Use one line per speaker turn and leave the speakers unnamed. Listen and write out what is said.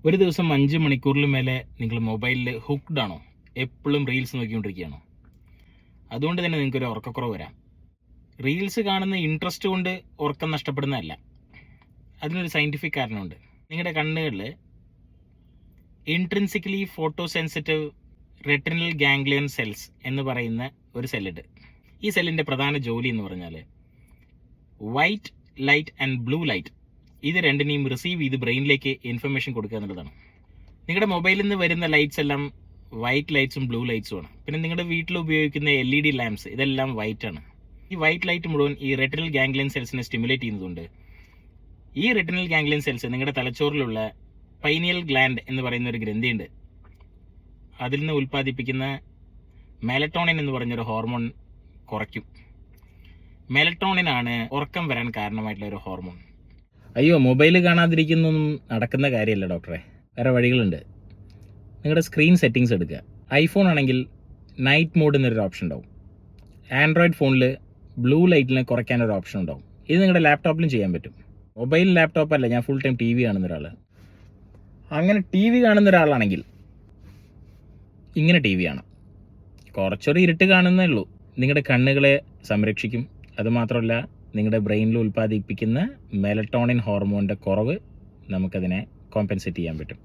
ഒരു ദിവസം 5 മണിക്കൂറിൽ മേലെ നിങ്ങൾ മൊബൈലിൽ ഹുക്ക്ഡ് ആണോ? എപ്പോഴും റീൽസ് നോക്കിക്കൊണ്ടിരിക്കുകയാണോ? അതുകൊണ്ട് തന്നെ നിങ്ങൾക്കൊരു ഉറക്കക്കുറവ് വരാം. റീൽസ് കാണുന്ന ഇൻട്രസ്റ്റ് കൊണ്ട് ഉറക്കം നഷ്ടപ്പെടുന്നതല്ല, അതിനൊരു സയൻറ്റിഫിക് കാരണമുണ്ട്. നിങ്ങളുടെ കണ്ണുകളിൽ intrinsically photosensitive retinal ganglion cells എന്ന് പറയുന്ന ഒരു സെല്ലുണ്ട്. ഈ സെല്ലിൻ്റെ പ്രധാന ജോലി എന്ന് പറഞ്ഞാൽ white light and blue light ഇത് രണ്ടിനെയും റിസീവ് ചെയ്ത് ബ്രെയിനിലേക്ക് ഇൻഫർമേഷൻ കൊടുക്കുക എന്നുള്ളതാണ്. നിങ്ങളുടെ മൊബൈലിൽ നിന്ന് വരുന്ന ലൈറ്റ്സ് എല്ലാം വൈറ്റ് ലൈറ്റ്സും ബ്ലൂ ലൈറ്റ്സും ആണ്. പിന്നെ നിങ്ങളുടെ വീട്ടിൽ ഉപയോഗിക്കുന്ന LED ലാംപ്സ് ഇതെല്ലാം വൈറ്റ് ആണ്. ഈ വൈറ്റ് ലൈറ്റ് മുഴുവൻ ഈ റെറ്റിനൽ ഗാംഗ്ലിയൻ സെൽസിനെ സ്റ്റിമുലേറ്റ് ചെയ്യുന്നതുകൊണ്ട് ഈ റെറ്റിനൽ ഗാംഗ്ലിയൻ സെൽസ് നിങ്ങളുടെ തലച്ചോറിലുള്ള പൈനിയൽ ഗ്ലാൻഡ് എന്ന് പറയുന്ന ഒരു ഗ്രന്ഥിയുണ്ട്, അതിൽ നിന്ന് ഉൽപ്പാദിപ്പിക്കുന്ന മെലറ്റോണിൻ എന്ന് പറഞ്ഞൊരു ഹോർമോൺ കുറയ്ക്കും. മെലറ്റോണിനാണ് ഉറക്കം വരാൻ കാരണമായിട്ടുള്ള ഒരു ഹോർമോൺ. അയ്യോ, മൊബൈൽ കാണാതിരിക്കുന്നൊന്നും നടക്കുന്ന കാര്യമല്ല ഡോക്ടറെ, വേറെ വഴികളുണ്ട്. നിങ്ങളുടെ സ്ക്രീൻ സെറ്റിങ്സ് എടുക്കുക. ഐഫോൺ ആണെങ്കിൽ നൈറ്റ് മോഡ് എന്നൊരു ഓപ്ഷൻ ഉണ്ടാവും. ആൻഡ്രോയിഡ് ഫോണിൽ ബ്ലൂ ലൈറ്റിനെ കുറയ്ക്കാനൊരു ഓപ്ഷൻ ഉണ്ടാവും. ഇത് നിങ്ങളുടെ ലാപ്ടോപ്പിലും ചെയ്യാൻ പറ്റും. മൊബൈൽ ലാപ്ടോപ്പല്ല, ഞാൻ ഫുൾ ടൈം TV കാണുന്ന ഒരാൾ. അങ്ങനെ TV കാണുന്ന ഒരാളാണെങ്കിൽ ഇങ്ങനെ TV കാണാം. കുറച്ചൊരു ഇരുട്ട് കാണുന്നേ ഉള്ളൂ, നിങ്ങളുടെ കണ്ണുകളെ സംരക്ഷിക്കും. അതുമാത്രമല്ല, നിങ്ങളുടെ ബ്രെയിനിൽ ഉൽപ്പാദിപ്പിക്കുന്ന മെലറ്റോണിൻ ഹോർമോണിൻ്റെ കുറവ് നമുക്കതിനെ കോമ്പൻസേറ്റ് ചെയ്യാൻ പറ്റും.